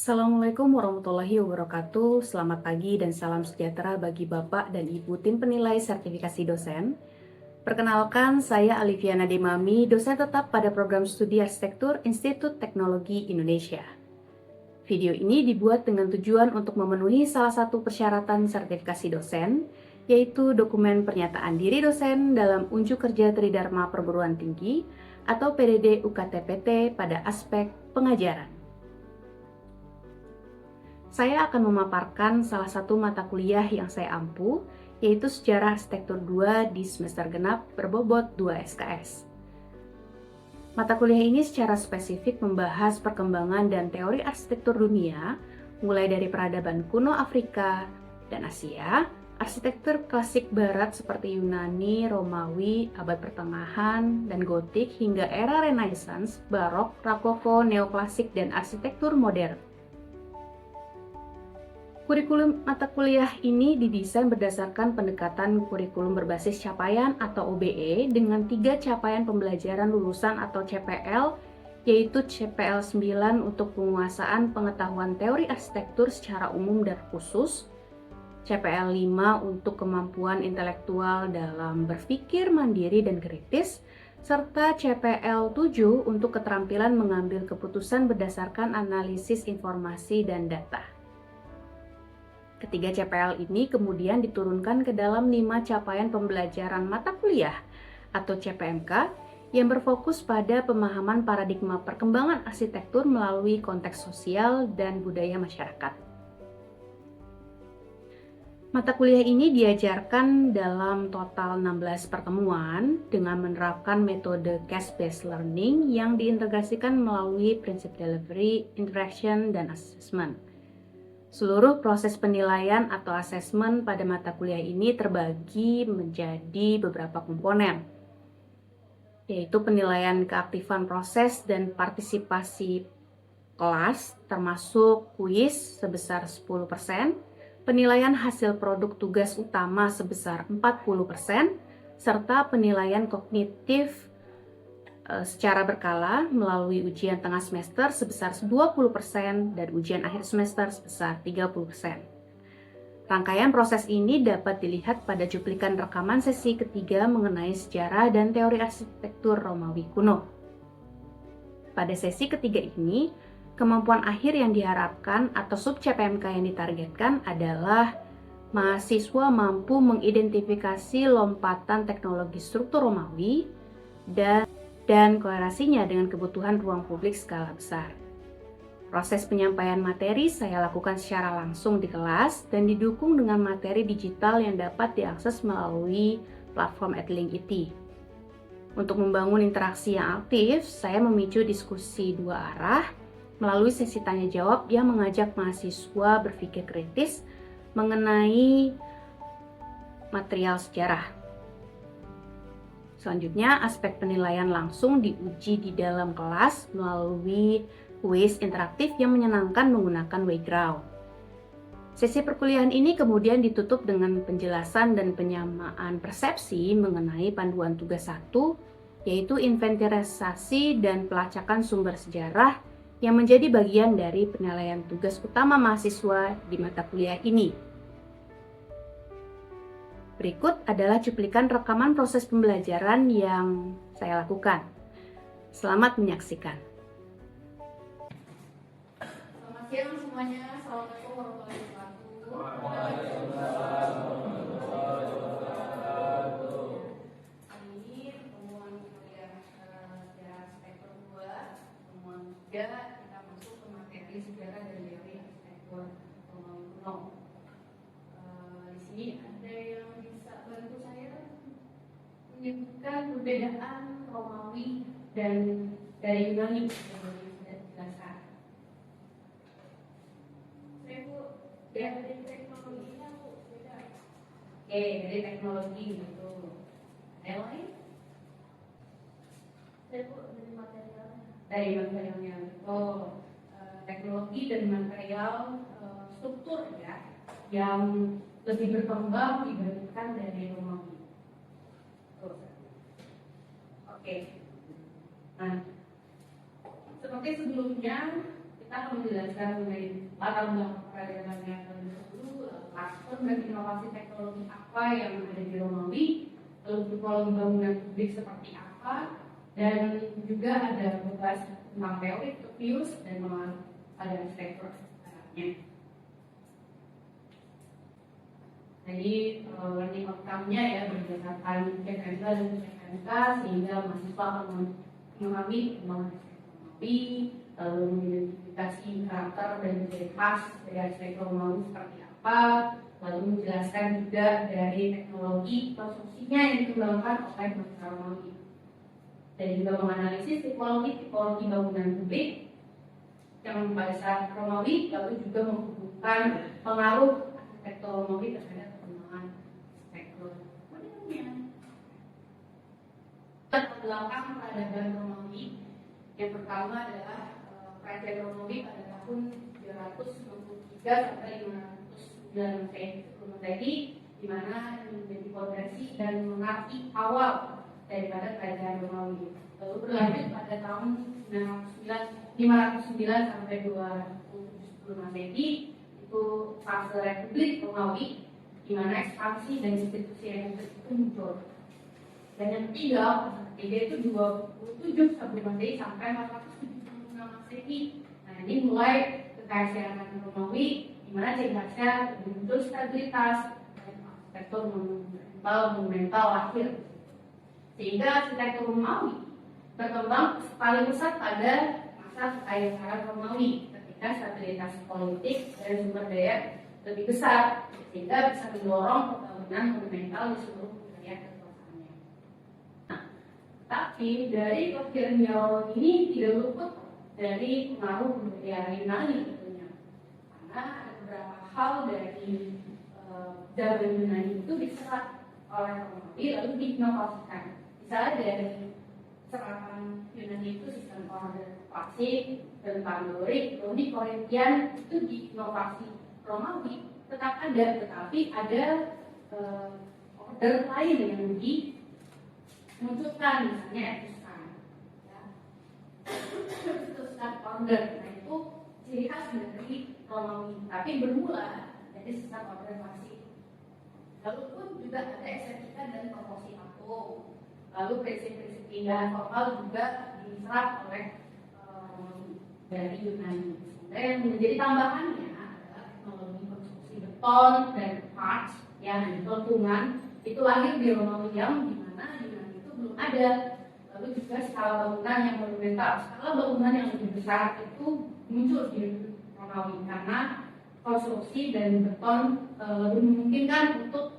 Assalamualaikum warahmatullahi wabarakatuh. Selamat pagi dan salam sejahtera bagi Bapak dan Ibu tim penilai sertifikasi dosen. Perkenalkan, saya Aliviana Demami, dosen tetap pada program studi arsitektur Institut Teknologi Indonesia. Video ini dibuat dengan tujuan untuk memenuhi salah satu persyaratan sertifikasi dosen, yaitu dokumen pernyataan diri dosen dalam unjuk kerja Tridharma Perguruan Tinggi atau PDD UKT-PT pada aspek pengajaran. Saya akan memaparkan salah satu mata kuliah yang saya ampu, yaitu Sejarah Arsitektur 2 di semester genap berbobot 2 SKS. Mata kuliah ini secara spesifik membahas perkembangan dan teori arsitektur dunia, mulai dari peradaban kuno Afrika dan Asia, arsitektur klasik barat seperti Yunani, Romawi, abad pertengahan, dan Gotik hingga era Renaissance, Barok, Rokoko, Neoklasik, dan arsitektur modern. Kurikulum mata kuliah ini didesain berdasarkan pendekatan kurikulum berbasis capaian atau OBE dengan 3 capaian pembelajaran lulusan atau CPL, yaitu CPL 9 untuk penguasaan pengetahuan teori arsitektur secara umum dan khusus, CPL 5 untuk kemampuan intelektual dalam berpikir mandiri dan kritis, serta CPL 7 untuk keterampilan mengambil keputusan berdasarkan analisis informasi dan data. Ketiga CPL ini kemudian diturunkan ke dalam 5 capaian pembelajaran mata kuliah atau CPMK yang berfokus pada pemahaman paradigma perkembangan arsitektur melalui konteks sosial dan budaya masyarakat. Mata kuliah ini diajarkan dalam total 16 pertemuan dengan menerapkan metode case-based learning yang diintegrasikan melalui prinsip delivery, interaction, dan assessment. Seluruh proses penilaian atau asesmen pada mata kuliah ini terbagi menjadi beberapa komponen, yaitu penilaian keaktifan proses dan partisipasi kelas, termasuk kuis sebesar 10%, penilaian hasil produk tugas utama sebesar 40%, serta penilaian kognitif secara berkala melalui ujian tengah semester sebesar 20% dan ujian akhir semester sebesar 30%. Rangkaian proses ini dapat dilihat pada cuplikan rekaman sesi ketiga mengenai sejarah dan teori arsitektur Romawi kuno. Pada sesi ketiga ini, kemampuan akhir yang diharapkan atau sub CPMK yang ditargetkan adalah mahasiswa mampu mengidentifikasi lompatan teknologi struktur Romawi dan korelasinya dengan kebutuhan ruang publik skala besar. Proses penyampaian materi saya lakukan secara langsung di kelas dan didukung dengan materi digital yang dapat diakses melalui platform Edlink IT. Untuk membangun interaksi yang aktif, saya memicu diskusi dua arah melalui sesi tanya jawab yang mengajak mahasiswa berpikir kritis mengenai material sejarah. Selanjutnya, aspek penilaian langsung diuji di dalam kelas melalui kuis interaktif yang menyenangkan menggunakan Wayground. Sesi perkuliahan ini kemudian ditutup dengan penjelasan dan penyamaan persepsi mengenai panduan tugas 1, yaitu inventarisasi dan pelacakan sumber sejarah yang menjadi bagian dari penilaian tugas utama mahasiswa di mata kuliah ini. Berikut adalah cuplikan rekaman proses pembelajaran yang saya lakukan. Selamat menyaksikan. Selamat siang semuanya. Assalamualaikum warahmatullahi wabarakatuh. Hari ini pertemuan kuliah sejarah arsitektur 2, pertemuan 3, kita masuk ke materi sejarah dan teori arsitektur Romawi kuno. Di sini ada yang bantu saya menyebutkan perbedaan Romawi dan dari Yunani yang sudah dijelaskan. Saya Bu, dari teknologinya Bu beda. Oke, dari teknologi gitu. Ada yang lain? Saya Bu, dari materialnya. Dari materialnya, betul. Teknologi dan material struktur ya, yang lebih berkembang dibandingkan dari Romawi. Oke. Nah, seperti sebelumnya kita kita akan menjelaskan mengenai latar belakang peradabannya terlebih dahulu, platform dan inovasi teknologi apa yang ada di Romawi, lalu tipologi bangunan publik seperti apa, dan juga ada membahas tentang teori, views, dan mengenai pada arsitektur sebenarnya. Jadi learning outcome-nya ya berdasarkan CKMK dan CKMK sehingga mahasiswa akan memahami Romawi, lalu mengidentifikasi karakter dan ciri khas dari arsitektur Romawi seperti apa, lalu menjelaskan juga dari teknologi konstruksinya yang dikembangkan oleh masyarakat Romawi, dan juga menganalisis tipologi bangunan publik yang pada saat Romawi, lalu juga menghubungkan pengaruh arsitektur Romawi terhadap perkembangan arsitektur modernnya. Latar belakang peradaban Romawi yang pertama adalah kerajaan Romawi pada tahun 363 sampai 509 Masehi, di mana menjadi fondasi dan mengarti awal daripada kerajaan Romawi. Lalu berlanjut pada tahun 509 sampai 270 Masehi, itu fase Republik Romawi, di mana ekspansi dan institusi republik itu muncul. Dan yang ketiga itu 27 sebelum Masehi sampai 476 Masehi. Nah, ini mulai kekaisaran Romawi, di mana ciri khasnya muncul stabilitas dan arsitektur monumental lahir. Sehingga arsitektur Romawi berkembang paling pesat pada masa kekaisaran Romawi ketika stabilitas politik dan sumber daya lebih besar, sehingga bisa mendorong pembangunan monumental di seluruh wilayah kekuasaannya. Nah, tapi dari lahirnya ini tidak luput dari pengaruh budaya Yunani tentunya, karena ada beberapa hal dari zaman Yunani itu diserap oleh Romawi lalu diinovasikan. Misalnya dari serapan Yunani itu sistem order klasik dan Dorik, lalu di Korintian itu diinovasi Romawi tetap ada, tetapi ada order lain yang dimunculkan, misalnya Etruskan, ya. Etruskan order, nah itu ciri khas dari Romawi, tapi bermula dari sistem order klasik. Lalu pun juga ada estetika dan proporsi atom. Lalu prinsip-prinsip keindahan formal juga diserap oleh dari Yunani. Dan yang menjadi tambahannya adalah teknologi konstruksi beton dan parts yang lengkungan itu lahir di Romawi yang dimana Yunani itu belum ada. Lalu juga skala bangunan yang monumental, skala bangunan yang lebih besar itu muncul di Romawi karena konstruksi dan beton lebih memungkinkan untuk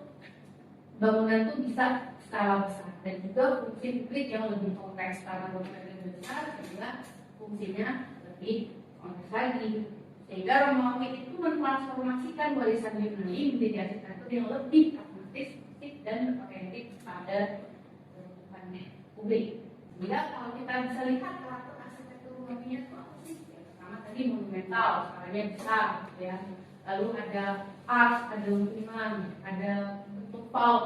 bangunan itu bisa skala besar, dan juga fungsi publik yang lebih kompleks karena bangunan lebih besar sehingga fungsinya lebih kompleks lagi, sehingga Romawi itu mentransformasikan warisan Yunani menjadi arsitektur yang lebih pragmatis, fisik dan berorientasi pada kehidupan publik. Sehingga kalau kita bisa lihat karakter arsitektur Romawi itu apa sih? Ya, pertama tadi monumental, skalanya besar, ya. Lalu ada arch, ada lengkungan, ada bentuk vault,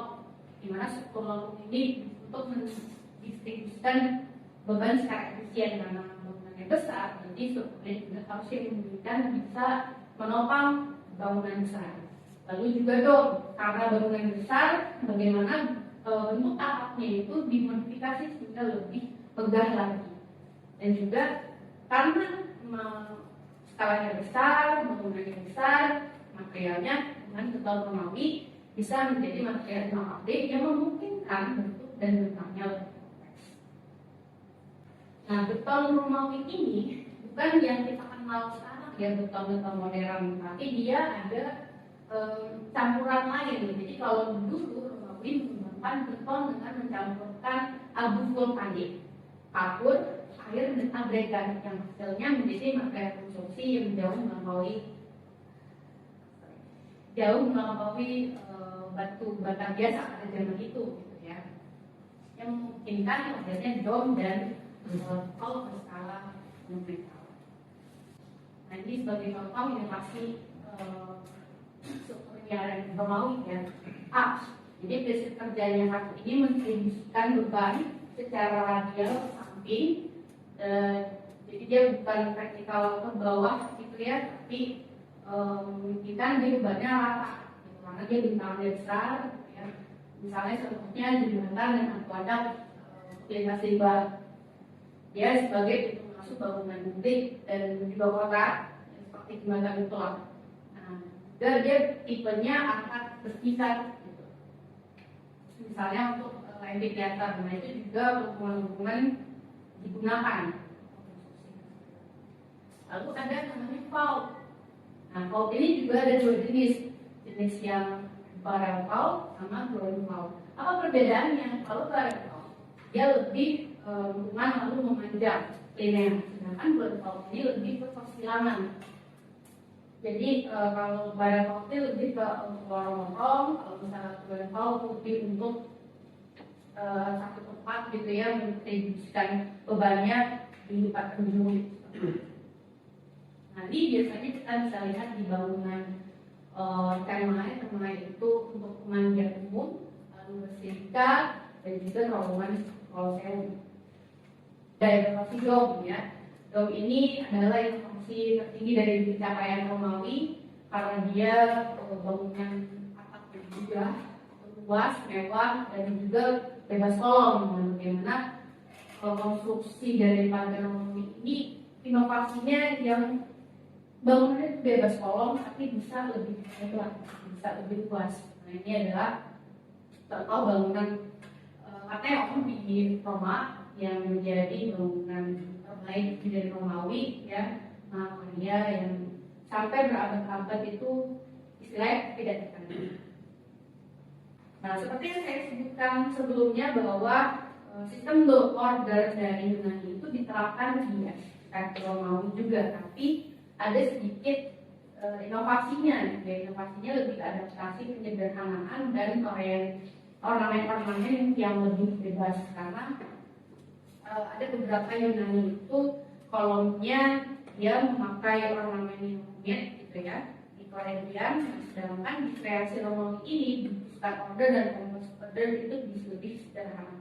di mana struktur lengkung ini untuk mendistribusikan beban secara efisien karena bangunannya besar, jadi strukturnya juga harusnya dimungkinkan bisa menopang bangunan besar. Lalu juga karena bangunan besar, bagaimana bentuk atapnya itu dimodifikasi sehingga lebih megah lagi, dan juga karena skalanya besar, bangunannya besar, materialnya dengan beton Romawi bisa menjadi material yang update yang memungkinkan bentuk dan bentuknya lebih kompleks. Nah, beton Romawi ini bukan yang kita kenal sekarang ya, beton-beton modern, tapi dia ada campuran lain. Jadi kalau dulu Romawi menggunakan beton dengan mencampurkan abu vulkanik, kapur, air dan agregat yang hasilnya menjadi material konstruksi yang jauh melampaui batu bata biasa pada zaman itu, gitu ya, yang memungkinkan adanya dom dan kalau berskala monumental. Nah, ini sebagai contoh yang pasti strukturnya Romawi ya. Jadi prinsip kerjanya satu ini mendistribusikan beban secara radial ke samping. Jadi dia bukan vertikal ke bawah gitu ya, tapi memungkinkan dia bebannya rata gitu, karena dia bintangnya besar gitu ya. Misalnya contohnya jembatan dan aqueduct lintas limbah, dia sebagai pintu masuk bangunan publik dan juga kota seperti jembatan itu lah. Nah, dia tipenya akan bersihkan gitu. Misalnya untuk landing theater, nah itu juga hubungan-hubungan digunakan. Lalu ada namanya vault. Nah, vault ini juga ada dua jenis yang barrel vault sama ground vault. Apa perbedaannya? Kalau barrel vault dia lebih hubungan lalu memanjang linear, sedangkan ground vault ini lebih ke persilangan. Jadi kalau barrel vault ini lebih ke lorong-lorong, kalau misalnya ground vault lebih untuk satu tempat gitu ya, mendistribusikan bebannya di tempat penjuru. Nah, ini biasanya kita bisa lihat di bangunan kemah itu untuk pemandian umum, lalu bersihka, dan juga terowongan Kolosseum. Inovasi dom ya, dom ini adalah inovasi tertinggi dari pencapaian Romawi karena dia bangunan atap juga luas, mewah, dan juga bebas kolom. Bagaimana konstruksi dari Romawi ini inovasinya yang bangunannya bebas kolom tapi bisa lebih lebar, bisa lebih luas. Nah, ini adalah contoh bangunan Atheon di Roma yang menjadi bangunan terbaik dari Romawi ya. Nah, dia yang sampai berabad-abad itu istilahnya tidak dikenal. Nah, seperti yang saya sebutkan sebelumnya bahwa sistem law order dari Yunani itu diterapkan di Romawi juga, tapi ada sedikit inovasinya. Inovasinya lebih adaptasi penyederhanaan dan ornamen-ornamen yang lebih bebas, karena ada beberapa Yunani itu kolomnya dia memakai ornamen yang rumit gitu ya, di Korintian, sedangkan di kreasi Romawi ini di Pusat Order dan Compost Order itu lebih sederhana.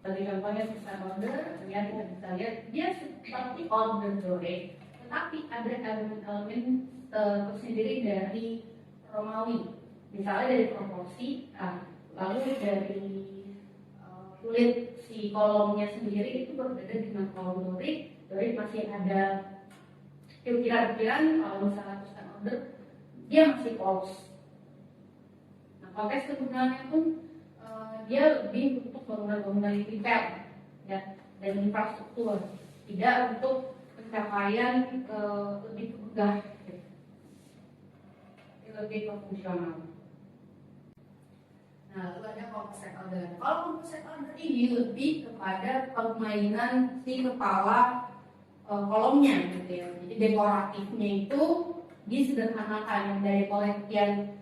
Bagi contohnya Pusat Order, ya kita bisa lihat dia seperti order Doric, tetapi ada elemen-elemen tersendiri dari Romawi, misalnya dari proporsi, lalu dari kulit si kolomnya sendiri itu berbeda dengan kolom Doric. Doric masih ada ukiran-ukiran, kalau misalnya Pusat Order dia masih polos. Nah, konteks kegunaannya pun dia lebih untuk bangunan-bangunan militer ya, dan infrastruktur, tidak untuk pencapaian lebih megah, lebih fungsional. Nah, lalu ada composite order. Kalau composite order ini lebih kepada permainan si kepala kolomnya gitu ya. Jadi dekoratifnya itu disederhanakan, dari pengertian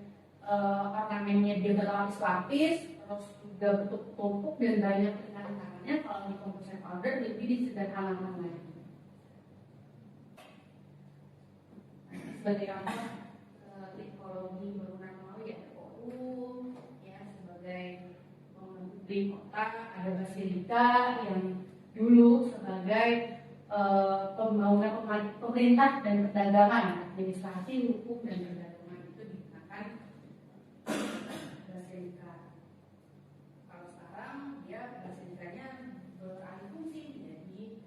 ornamennya dia berlapis-lapis, terus juga bentuk tumpuk dan banyak ringan-ringannya. Kalau di composite order lebih disederhanakan lagi. Sebagai contoh tipologi bangunan Romawi ada forum ya, sebagai bangunan publik kota, ada basilika yang dulu sebagai pembangunan pemerintah dan perdagangan, administrasi, hukum dan perdagangan itu digunakan basilika. Kalau sekarang dia basilikanya beralih fungsi menjadi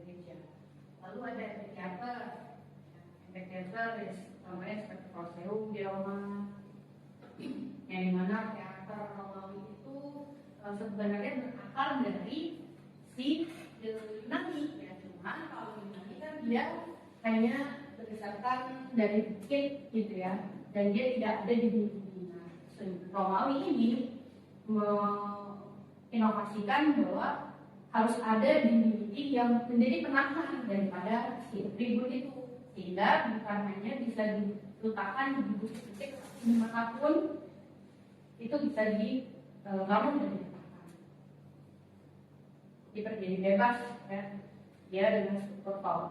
gereja. Lalu ada teater namanya seperti Kolosseum di Roma, yang dimana teater Romawi itu sebenarnya berakar dari si Yunani ya. Cuma kalau Yunani kan dia hanya berdasarkan dari bukit gitu ya, dan dia tidak ada di bumi. Nah, Romawi ini menginovasikan bahwa harus ada dinding yang menjadi penahan daripada si tribun itu, sehingga bukan hanya bisa diletakkan di bukit-bukit, dimanapun itu bisa dibangun dan diletakkan. Jadi bebas ya, dia dengan struktur vault.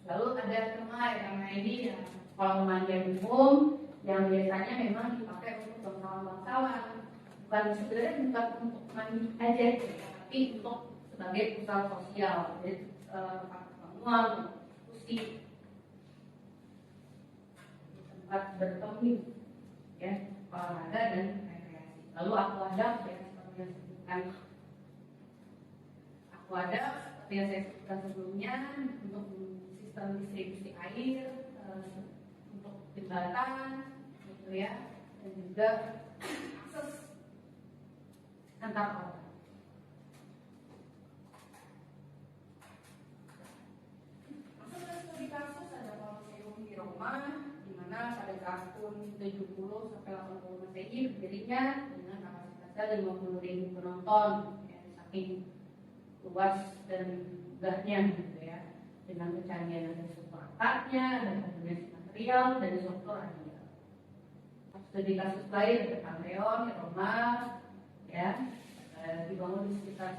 Lalu ada kemah ini ya, kolam mandi umum yang biasanya memang dipakai untuk bangunan bangsawan, bukan sebenarnya bukan untuk mandi aja, tapi untuk sebagai pusat sosial. Jadi tempat pertemuan, diskusi, tempat bertemu, ya, olahraga dan rekreasi. Lalu aqueduct ya, seperti yang saya sebutkan. Aqueduct seperti yang saya sebutkan sebelumnya untuk sistem distribusi air, untuk jembatan, gitu ya, dan juga akses antar kota. Masuk ke studi kasus ada Colosseum di Roma, di mana pada tahun 70 sampai 80 Masehi berdirinya dengan kapasitasnya 50.000 penonton, ya, saking luas dan megahnya, gitu ya, dengan kecanggihan dari struktur atapnya, dan kombinasi material dan struktur radial. Studi kasus lain ada Pantheon di Roma, ya, dibangun di sekitar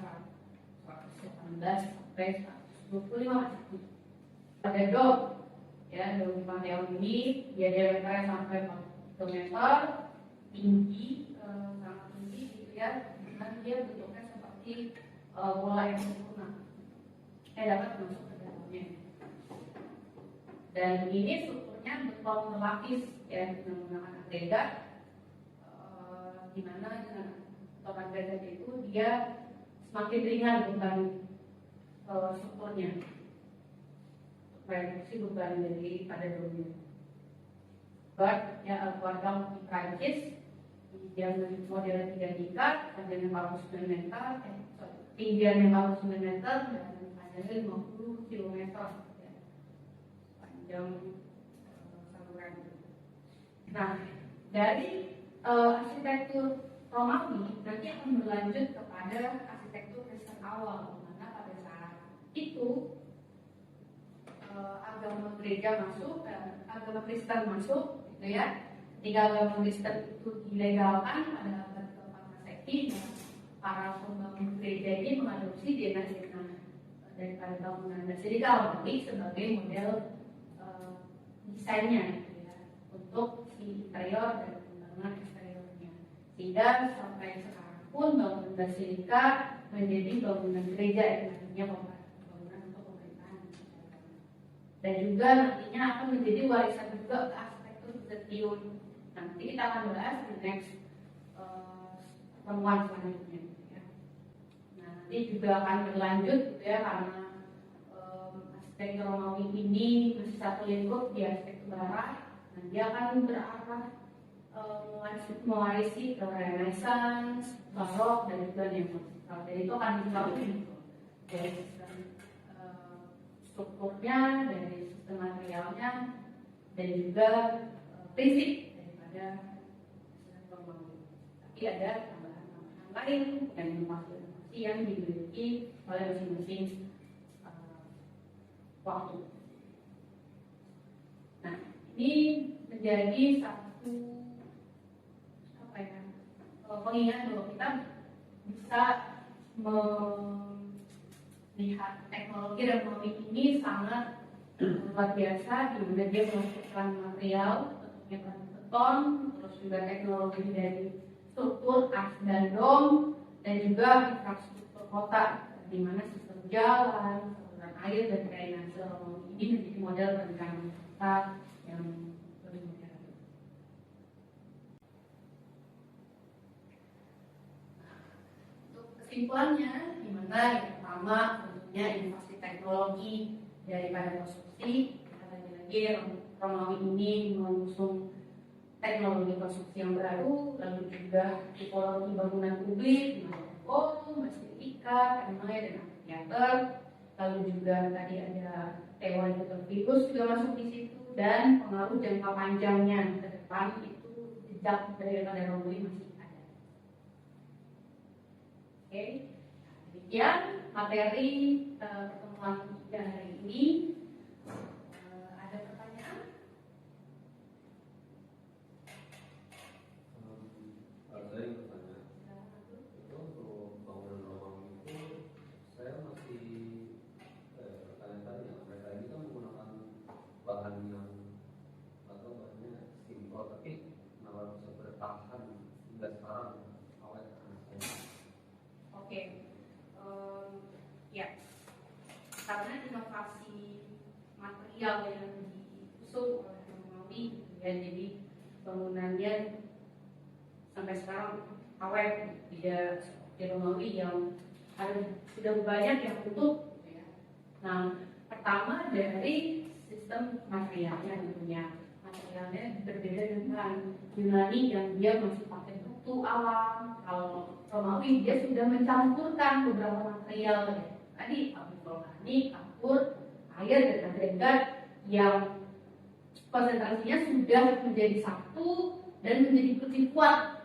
118 sampai 125 Masehi. Ada dom, ya, dom Pantheon ini dia diameternya sampai 40 meter, tinggi, sangat tinggi, gitu ya, dan dia bentuknya seperti bola yang sempurna, dapat masuk ke dalamnya. Dan ini strukturnya beton berlapis, ya, dengan menggunakan agregat, di mana dengan beton agregat itu dia semakin ringan beban strukturnya, reduksi beban daripada domnya. Ya, Aqueduct di Prancis yang model 3 tingkat, panjangnya 49 meter, tingginya 49 meter dan panjangnya 50 km, ya, panjang saluran. Nah, dari arsitektur Romawi nanti akan berlanjut kepada arsitektur Kristen awal, karena pada saat itu agama gereja masuk dan agama Kristen masuk, gitu ya. Ketika agama Kristen itu dilegalkan pada abad ke-4 Masehi, para pembangun gereja ini mengadopsi DNA daripada bangunan basilika Romawi sebagai model desainnya, gitu ya, untuk si interior dan pengembangan eksteriornya. Sehingga sampai sekarang pun bangunan basilika menjadi bangunan gereja yang nantinya bangunan untuk pemerintahan. Dan juga nantinya akan menjadi warisan juga ke arsitektur Byzantium. Nanti kita akan bahas di next pertemuan selanjutnya, ya. Nah, nanti juga akan berlanjut, gitu ya, karena arsitektur Romawi ini masih satu lingkup di arsitektur Barat. Nah, dia akan berarah mewarisi ke Renaissance, Barok, dan juga neoklasikal. Jadi itu akan diketahui dari sistem strukturnya, dari sistem materialnya, dan juga prinsip daripada sistem Romawi. Tapi ada tambahan-tambahan lain dan inovasi yang dimiliki oleh masing-masing waktu. Nah, ini menjadi satu pengingat bahwa kita bisa melihat teknologi Romawi ini sangat luar biasa, di mana dia melakukan material bentuknya beton, terus juga teknologi dari struktur as dan dom, dan juga infrastruktur kota, di mana sistem jalan, saluran air dan drainase Romawi ini menjadi model perencanaan kota yang lebih modern. Untuk kesimpulannya, di mana yang pertama tentunya inovasi teknologi daripada konstruksi. Lagi-lagi Romawi ini mengusung teknologi konstruksi yang baru, lalu juga tipologi bangunan publik, forum, basilika, kemai, dan amfiteater. Lalu juga tadi ada teori Vitruvius juga masuk di situ, dan pengaruh jangka panjangnya ke depan itu jejak daripada Romawi masih ada. Oke, demikian materi pertemuan kita hari ini. Ada pertanyaan? Saya ingin bertanya, itu untuk bangunan Romawi itu saya masih bertanya-tanya, mereka ini kan menggunakan bahan yang atau bahannya simpel, tapi kenapa bisa bertahan hingga sekarang awet Oke, ya, karena di material yang diusung oleh Romawi ya, jadi bangunannya sampai sekarang awet, tidak seperti Romawi yang sudah banyak yang tutup gitu ya. Nah, pertama dari sistem materialnya tentunya. Materialnya berbeda dengan Yunani yang dia masih pakai batu alam. Kalau Romawi dia sudah mencampurkan beberapa material ya. Tadi abu vulkanik, kapur, air dan agregat yang konsentrasinya sudah menjadi satu dan menjadi lebih kuat.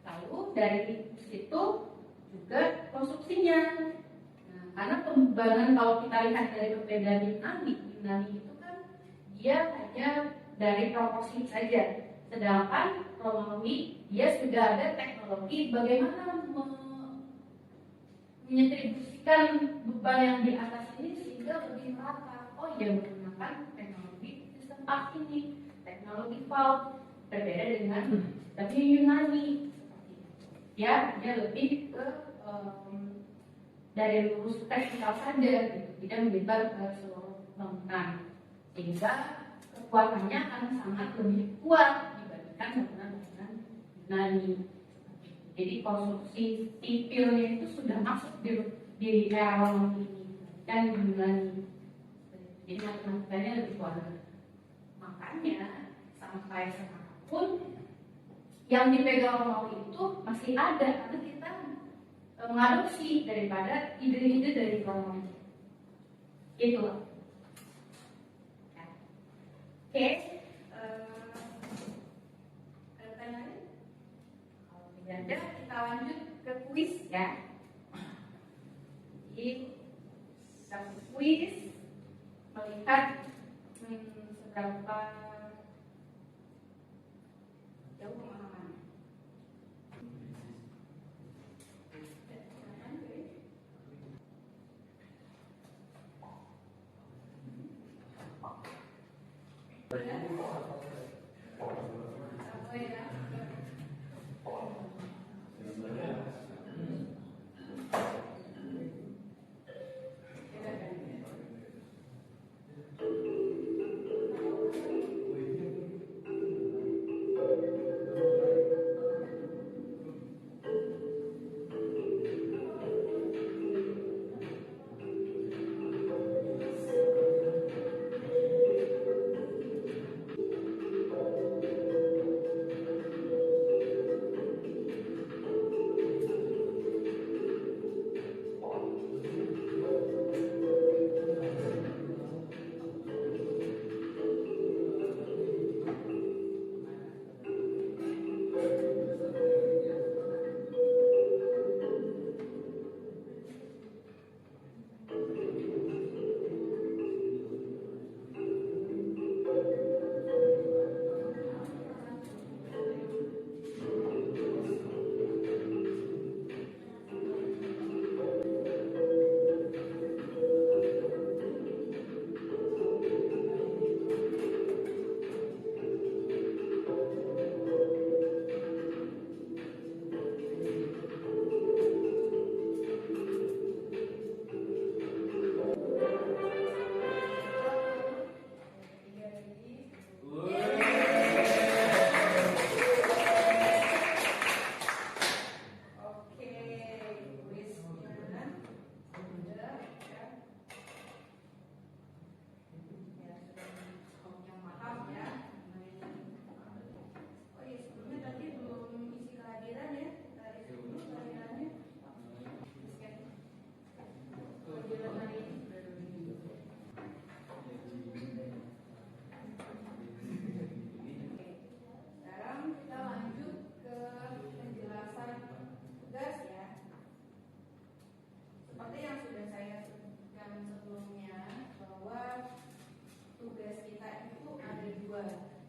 Lalu dari situ juga konstruksinya. Nah, karena pembangunan kalau kita lihat dari perbedaan Yunani itu kan dia hanya dari proporsi saja, sedangkan Romawi dia sudah ada teknologi bagaimana mendistribusikan beban yang di atas ini sehingga lebih merata. Oh iya, menggunakan teknologi sistem pas ini, teknologi valve, berbeda dengan tapi Yunani ya, dia lebih ke dari lurus teknikal saja gitu, tidak menyebar ke seluruh bangunan, sehingga kekuatannya akan sangat lebih kuat dibandingkan bangunan Yunani. Jadi konstruksi sipilnya itu sudah masuk di era Romawi ini dan Yunani. Jadi matematikanya lebih kuat. Makanya sampai sekarang pun yang dipegang Romawi itu masih ada karena kita mengadopsi daripada ide-ide dari Romawi. Gitu loh. Ya. Oke. Ada pertanyaan? Kalau tidak ada, kita lanjut ke kuis ya. Jadi satu kuis melihat seberapa jauh pemahaman.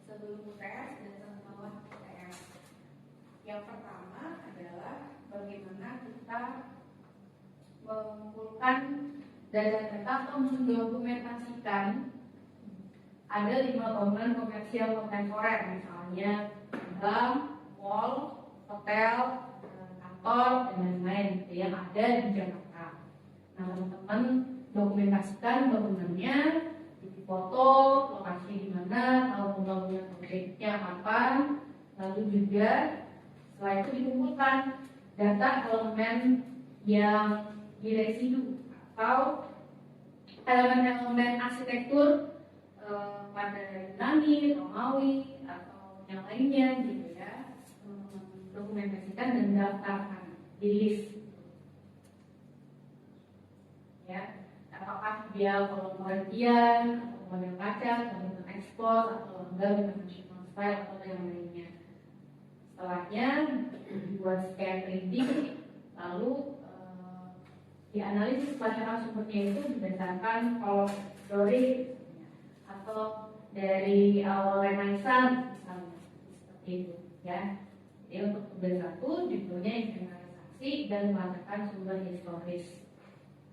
sebelum UTS dan setelah UTS. Yang pertama adalah bagaimana kita mengumpulkan data-data atau mendokumentasikan ada 5 bangunan komersial kontemporer, misalnya bank, mall, hotel, kantor, dan lain-lain yang ada di Jakarta. Nah, teman-teman dokumentasikan bangunannya, foto, lokasi di mana, kalau pembangunan proyeknya kapan, lalu juga setelah itu dikumpulkan data elemen yang diresidu atau elemen-elemen arsitektur pada Yunani, Romawi, atau yang lainnya gitu ya, dokumentasikan dan daftarkan di list ya. Apakah dia kolom pengertian atau model kaca atau bentuk ekspor atau lengkap international style atau yang lainnya. Setelahnya dibuat scan 3D, lalu dianalisis pelacakan sumbernya itu berdasarkan kolom story atau dari awal Renaissance misalnya, seperti itu ya. Jadi untuk tugas 1 judulnya inventarisasi dan pelacakan sumber historis.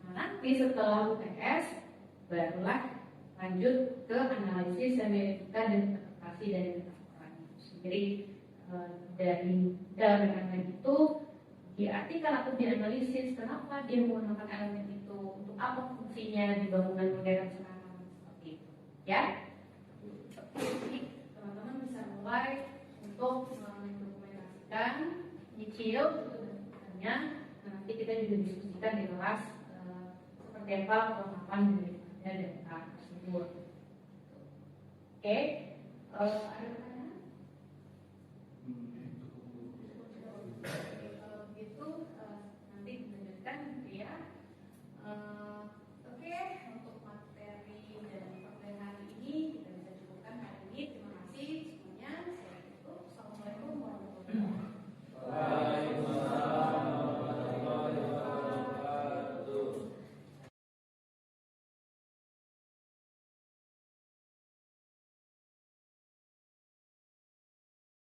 Nah, nanti setelah UTS barulah lanjut ke analisis semiotika dan interpretasi dari metaforan itu sendiri. Dari dalam elemen itu diartikan atau dianalisis kenapa dia menggunakan elemen itu, untuk apa fungsinya di bangunan modern sekarang, seperti itu ya. Jadi teman-teman bisa mulai untuk mendokumentasikan nyicil itu. Nanti kita juga diskusikan di kelas seperti apa kelengkapan dari data tersebut. Oke, ada